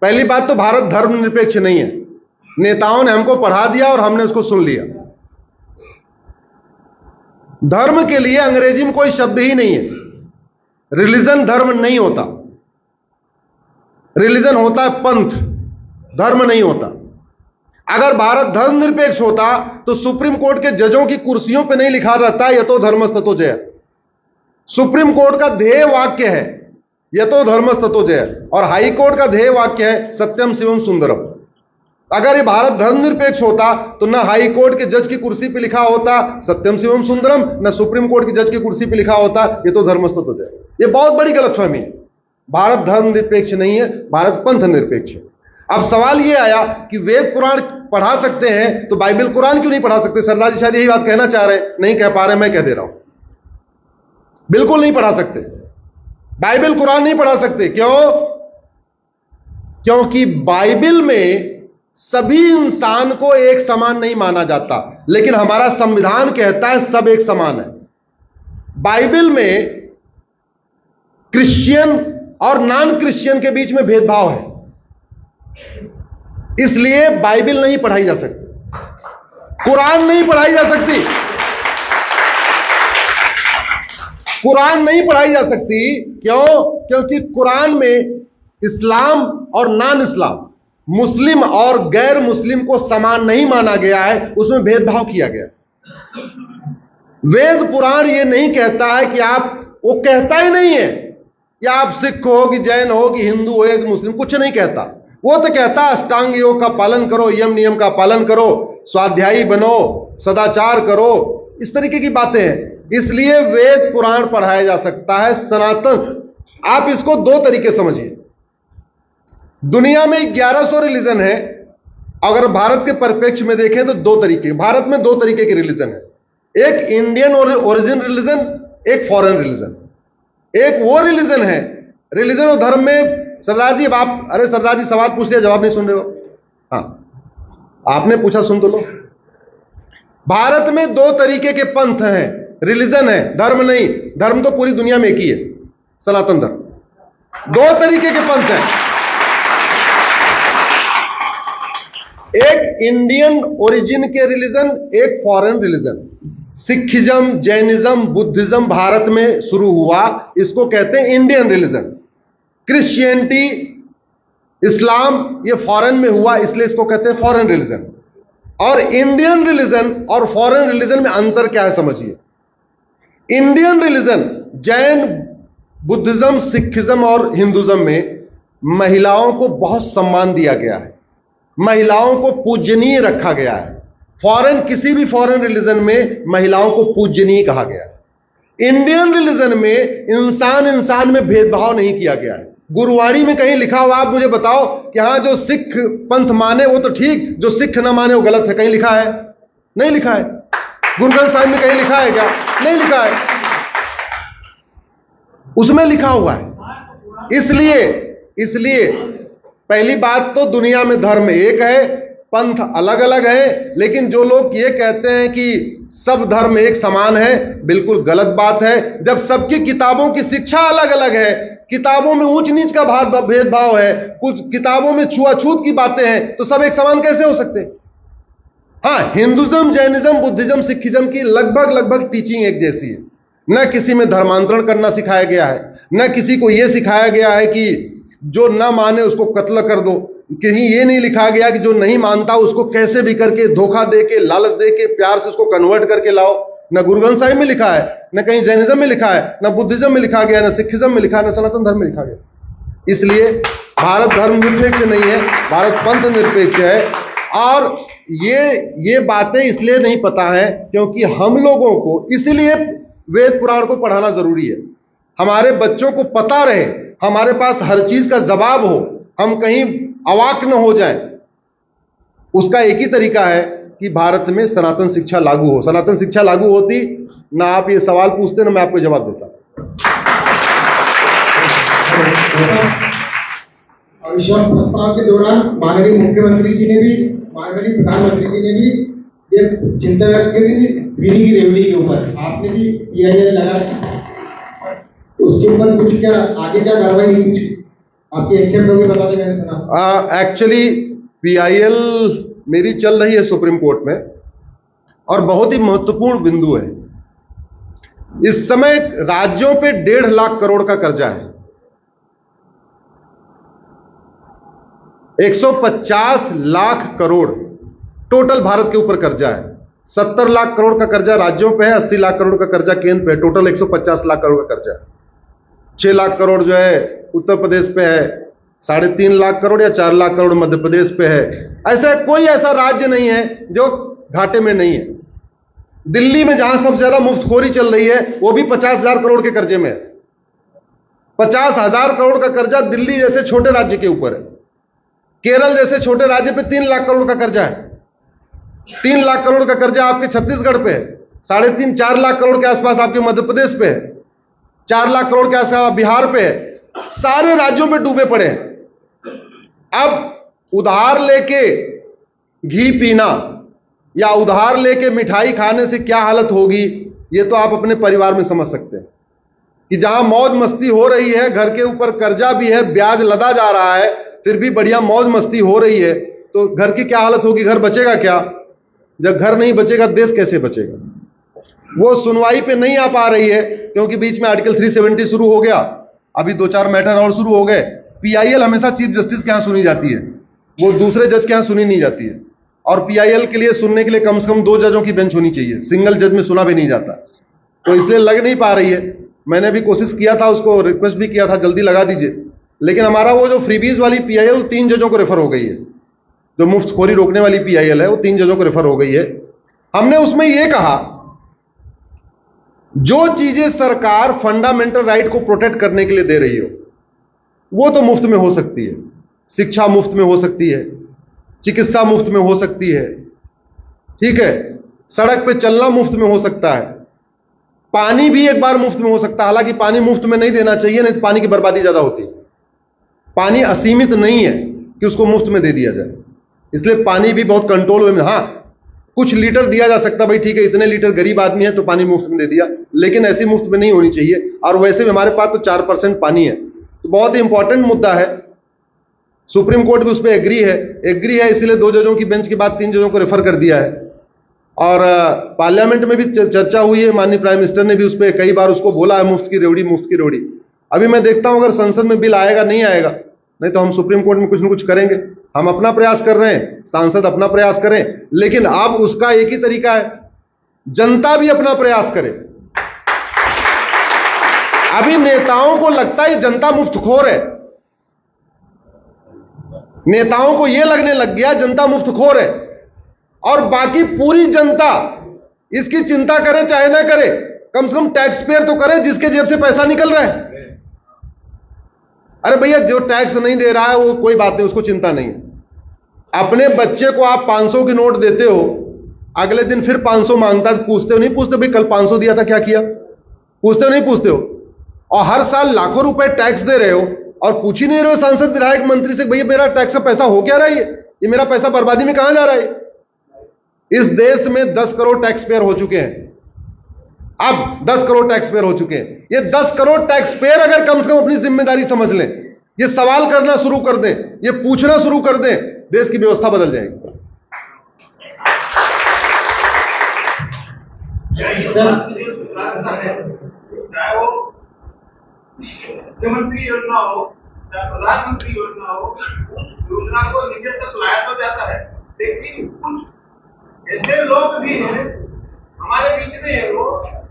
पहली बात तो भारत धर्मनिरपेक्ष नहीं है। नेताओं ने हमको पढ़ा दिया और हमने उसको सुन लिया। धर्म के लिए अंग्रेजी में कोई शब्द ही नहीं है। रिलीजन धर्म नहीं होता। रिलीजन होता है पंथ, धर्म नहीं होता। अगर भारत धर्मनिरपेक्ष होता तो सुप्रीम कोर्ट के जजों की कुर्सियों पे नहीं लिखा रहता यतो धर्मस्ततो जय। सुप्रीम कोर्ट का ध्येय वाक्य है यतो धर्मस्ततो जय, और हाई कोर्ट का ध्येय वाक्य है सत्यम शिवम सुंदरम। अगर ये भारत धर्मनिरपेक्ष होता तो न हाई कोर्ट के जज की कुर्सी पे लिखा होता सत्यम शिवम सुंदरम, न सुप्रीम कोर्ट के जज की कुर्सी पे लिखा होता यतो धर्मस्ततो जय। ये बहुत बड़ी गलतफहमी है। भारत धर्मनिरपेक्ष नहीं है, भारत पंथ निरपेक्ष है। अब सवाल यह आया कि वेद पुराण पढ़ा सकते हैं तो बाइबल कुरान क्यों नहीं पढ़ा सकते? सरदार जी शायद यही बात कहना चाह रहे हैं, नहीं कह पा रहे, मैं कह दे रहा हूं। बिल्कुल नहीं पढ़ा सकते, बाइबल कुरान नहीं पढ़ा सकते। क्यों? क्योंकि बाइबल में सभी इंसान को एक समान नहीं माना जाता, लेकिन हमारा संविधान कहता है सब एक समान है। बाइबल में क्रिश्चियन और नॉन क्रिश्चियन के बीच में भेदभाव है, इसलिए बाइबल नहीं पढ़ाई जा सकती, कुरान नहीं पढ़ाई जा सकती। कुरान नहीं पढ़ाई जा सकती क्यों? क्योंकि कुरान में इस्लाम और नॉन इस्लाम, मुस्लिम और गैर मुस्लिम को समान नहीं माना गया है, उसमें भेदभाव किया गया। वेद पुराण यह नहीं कहता है कि आप, वो कहता ही नहीं है कि आप सिख हो कि जैन हो कि हिंदू हो कि मुस्लिम, कुछ नहीं कहता। वो तो कहता है अष्टांग योग का पालन करो, यम नियम का पालन करो, स्वाध्यायी बनो, सदाचार करो, इस तरीके की बातें हैं। इसलिए वेद पुराण पढ़ाया जा सकता है। सनातन, आप इसको दो तरीके समझिए। दुनिया में 1100 रिलीजन है, अगर भारत के परिप्रेक्ष्य में देखें तो दो तरीके, भारत में दो तरीके के रिलीजन है। एक इंडियन ओरिजिन रिलीजन, एक फॉरेन रिलीजन। एक वो रिलीजन है, रिलीजन और धर्म में सरदार जी, अब आप, अरे सरदार जी सवाल पूछ लिया, जवाब नहीं सुन रहे हो। हाँ, आपने पूछा, सुन तो लो। भारत में दो तरीके के पंथ हैं, रिलीजन है, धर्म नहीं। धर्म तो पूरी दुनिया में एक ही है, सनातन धर्म। दो तरीके के पंथ हैं, एक इंडियन ओरिजिन के रिलीजन, एक foreign religion. Sikhism, Jainism, Buddhism Bharat में शुरू हुआ, इसको कहते हैं इंडियन रिलीजन। क्रिश्चियनिटी, इस्लाम, ये फॉरेन में हुआ, इसलिए इसको कहते हैं फॉरेन रिलीजन। और इंडियन रिलीजन और फॉरेन रिलीजन में अंतर क्या है समझिए। Indian religion, Jain, Buddhism, Sikhism और हिंदुज्म में महिलाओं को बहुत सम्मान दिया गया है, महिलाओं को पूजनीय रखा गया है। फॉरेन, किसी भी फॉरेन रिलीजन में महिलाओं को पूजनीय कहा गया है। इंडियन रिलीजन में इंसान इंसान में भेदभाव नहीं किया गया है। गुरुवाणी में कहीं लिखा हुआ, आप मुझे बताओ कि हाँ जो सिख पंथ माने वो तो ठीक, जो सिख ना माने वो गलत है, कहीं लिखा है? नहीं लिखा है। गुरु ग्रंथ साहिब में कहीं लिखा है क्या? नहीं लिखा है। उसमें लिखा हुआ है। इसलिए पहली बात तो दुनिया में धर्म एक है, पंथ अलग अलग है। लेकिन जो लोग ये कहते हैं कि सब धर्म एक समान है, बिल्कुल गलत बात है। जब सबकी किताबों की शिक्षा अलग अलग है, किताबों में ऊंच नीच का भेदभाव है, कुछ किताबों में छुआछूत की बातें हैं, तो सब एक समान कैसे हो सकते? हाँ, हिंदुज्म, जैनिज्म, बुद्धिज्म, सिखिज्म की लगभग टीचिंग एक जैसी है। न किसी में धर्मांतरण करना सिखाया गया है, न किसी को यह सिखाया गया है कि जो न माने उसको कत्ल कर दो। कहीं ये नहीं लिखा गया कि जो नहीं मानता उसको कैसे भी करके धोखा दे के, लालच दे के, प्यार से उसको कन्वर्ट करके लाओ। न गुरु ग्रंथ साहिब में लिखा है, न कहीं जैनिज्म में लिखा है, न बुद्धिज्म में लिखा गया, न सिखिज्म में लिखा है, न सनातन धर्म में लिखा गया। इसलिए भारत धर्म निरपेक्ष नहीं है, भारत पंथ निरपेक्ष है। और ये बातें इसलिए नहीं पता है क्योंकि हम लोगों को, इसलिए वेद पुराण को पढ़ाना जरूरी है। हमारे बच्चों को पता रहे, हमारे पास हर चीज का जवाब हो, हम कहीं अवाक न हो जाए। उसका एक ही तरीका है कि भारत में सनातन शिक्षा लागू हो। सनातन शिक्षा लागू होती ना आप ये सवाल पूछते ना मैं आपको जवाब देता। अविश्वास प्रस्ताव के दौरान माननीय मुख्यमंत्री जी ने भी, माननीय प्रधानमंत्री जी ने भी ये चिंता व्यक्त की थी बीड़ी की रेवड़ी के ऊपर। आपने भी पीआईएल लगा, तो उसके ऊपर कुछ क्या आगे क्या कार्रवाई नहीं? कुछ आपकी एक्सेप्ट होगी बता दें, मैंने सुना। एक्चुअली PIL मेरी चल रही है सुप्रीम कोर्ट में, और बहुत ही महत्वपूर्ण बिंदु है। इस समय राज्यों पे 1.5 लाख करोड़ का कर्जा है। 150 लाख करोड़ टोटल भारत के ऊपर कर्जा है। 70 लाख करोड़ का कर्जा राज्यों पे है, 80 लाख करोड़ का कर्जा केंद्र पे है। टोटल 150 लाख करोड़ का कर्जा है। 6 लाख करोड़ जो है उत्तर प्रदेश पे है, 3.5 लाख करोड़ या 4 लाख करोड़ मध्य प्रदेश पे है। ऐसा कोई ऐसा राज्य नहीं है जो घाटे में नहीं है। दिल्ली में जहां सबसे ज्यादा मुफ्तखोरी चल रही है वो भी 50,000 करोड़ के कर्जे में है। 50,000 करोड़ का कर्जा दिल्ली जैसे छोटे राज्य के ऊपर है। केरल जैसे छोटे राज्य पे 3 लाख करोड़ का कर्जा है। 3 लाख करोड़ का कर्जा आपके छत्तीसगढ़ पे है। 3.5-4 लाख करोड़ के आसपास आपके मध्य प्रदेश पे है। 4 लाख करोड़ के आसपास बिहार पे है। सारे राज्यों में डूबे पड़े हैं। अब उधार लेके घी पीना या उधार लेके मिठाई खाने से क्या हालत होगी, ये तो आप अपने परिवार में समझ सकते हैं कि जहां मौज मस्ती हो रही है, घर के ऊपर कर्जा भी है, ब्याज लदा जा रहा है, फिर भी बढ़िया मौज मस्ती हो रही है, तो घर की क्या हालत होगी? घर बचेगा क्या? जब घर नहीं बचेगा देश कैसे बचेगा? वो सुनवाई पे नहीं आ पा रही है क्योंकि बीच में आर्टिकल 370 शुरू हो गया। अभी 2-4 मैटर और शुरू हो गए। PIL हमेशा चीफ जस्टिस के यहां सुनी जाती है, वो दूसरे जज के यहां सुनी नहीं जाती है। और PIL के लिए सुनने के लिए कम से कम 2 जजों की बेंच होनी चाहिए। सिंगल जज में सुना भी नहीं जाता, तो इसलिए लग नहीं पा रही है। मैंने भी कोशिश किया था, उसको रिक्वेस्ट भी किया था जल्दी लगा दीजिए, लेकिन हमारा वो जो फ्रीबीज वाली PIL 3 जजों को रेफर हो गई है। जो मुफ्तखोरी रोकने वाली PIL है वो 3 जजों को रेफर हो गई है। हमने उसमें यह कहा जो चीजें सरकार फंडामेंटल राइट को प्रोटेक्ट करने के लिए दे रही हो वो तो मुफ्त में हो सकती है। शिक्षा मुफ्त में हो सकती है, चिकित्सा मुफ्त में हो सकती है, ठीक है, सड़क पे चलना मुफ्त में हो सकता है, पानी भी एक बार मुफ्त में हो सकता है। हालांकि पानी मुफ्त में नहीं देना चाहिए, नहीं तो पानी की बर्बादी ज्यादा होती है। पानी असीमित नहीं है कि उसको मुफ्त में दे दिया जाए, इसलिए पानी भी बहुत कंट्रोल में। हाँ, कुछ लीटर दिया जा सकता, भाई ठीक है, इतने लीटर गरीब आदमी है तो पानी मुफ्त में दे दिया, लेकिन ऐसी मुफ्त में नहीं होनी चाहिए। और वैसे भी हमारे पास तो 4% पानी है, तो बहुत ही इंपॉर्टेंट मुद्दा है। सुप्रीम कोर्ट भी उस पर एग्री है, इसलिए 2 जजों की बेंच के बाद 3 जजों को रेफर कर दिया है। और पार्लियामेंट में भी चर्चा हुई है, माननीय प्राइम मिनिस्टर ने भी उस पर कई बार उसको बोला है, मुफ्त की रेवड़ी। अभी मैं देखता हूं अगर संसद में बिल आएगा नहीं आएगा, नहीं तो हम सुप्रीम कोर्ट में कुछ न कुछ करेंगे। हम अपना प्रयास कर रहे हैं, सांसद अपना प्रयास करें, लेकिन अब उसका एक ही तरीका है, जनता भी अपना प्रयास करे। अभी नेताओं को लगता है जनता मुफ्तखोर है, नेताओं को यह लगने लग गया जनता मुफ्तखोर है, और बाकी पूरी जनता इसकी चिंता करे चाहे ना करे, कम से कम टैक्स पेयर तो करे जिसके जेब से पैसा निकल रहा है। अरे भैया, जो टैक्स नहीं दे रहा है वो कोई बात नहीं, उसको चिंता नहीं है। अपने बच्चे को आप 500 की नोट देते हो, अगले दिन फिर 500 मांगता है, पूछते हो नहीं पूछते भाई कल 500 दिया था क्या किया? पूछते हो नहीं पूछते हो? और हर साल लाखों रुपए टैक्स दे रहे हो और पूछ ही नहीं रहे हो सांसद विधायक मंत्री से, भैया मेरा टैक्स का पैसा हो क्या रहा है, ये मेरा पैसा बर्बादी में कहां जा रहा है? इस देश में 10 करोड़ टैक्स पेयर हो चुके हैं। अब 10 करोड़ टैक्स पेयर हो चुके हैं। ये 10 करोड़ टैक्स पेयर अगर कम से कम अपनी जिम्मेदारी समझ लें, ये सवाल करना शुरू कर दें, ये पूछना शुरू कर दें, देश की व्यवस्था बदल जाएगी। चाहे वो मुख्यमंत्री योजना हो चाहे प्रधानमंत्री योजना हो, योजना को नीचे तक लाया तो जाता है, लेकिन कुछ ऐसे लोग भी हैं हमारे बीच में है वो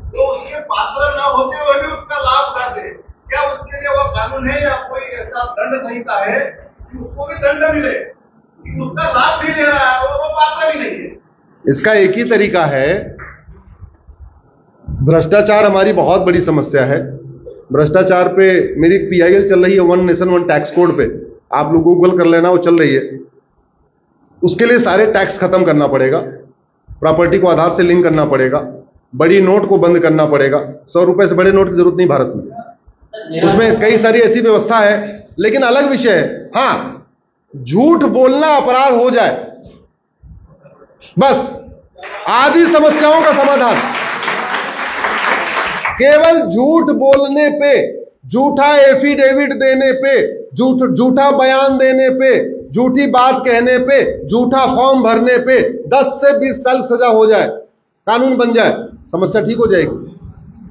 तो उसके पात्र न होते हुए भी उसका लाभ उठाते हैं। क्या उसके लिए वो कानून है या कोई ऐसा दंड संहिता है कि उसको भी दंड मिले, उसका लाभ भी ले रहा है वो पात्र भी नहीं है? इसका एक ही तरीका है, भ्रष्टाचार हमारी बहुत बड़ी समस्या है। भ्रष्टाचार पे मेरी PIL चल रही है, 1 नेशन 1 टैक्स कोड पे, आप लोग गूगल कर लेना, वो चल रही है। उसके लिए सारे टैक्स खत्म करना पड़ेगा, प्रॉपर्टी को आधार से लिंक करना पड़ेगा, बड़ी नोट को बंद करना पड़ेगा। 100 रुपए से बड़े नोट की जरूरत नहीं भारत में। उसमें कई सारी ऐसी व्यवस्था है, लेकिन अलग विषय है। हाँ, झूठ बोलना अपराध हो जाए, बस आदि समस्याओं का समाधान केवल झूठ बोलने पे, झूठा एफिडेविट देने पे, झूठा बयान देने पे, झूठी बात कहने पे, झूठा फॉर्म भरने पे 10 से 20 साल सजा हो जाए, कानून बन जाए, समस्या ठीक हो जाएगी।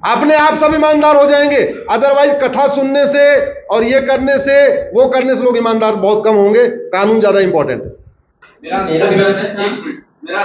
अपने आप सब ईमानदार हो जाएंगे। अदरवाइज कथा सुनने से और ये करने से वो करने से लोग ईमानदार बहुत कम होंगे। कानून ज्यादा इंपॉर्टेंट है। मेरा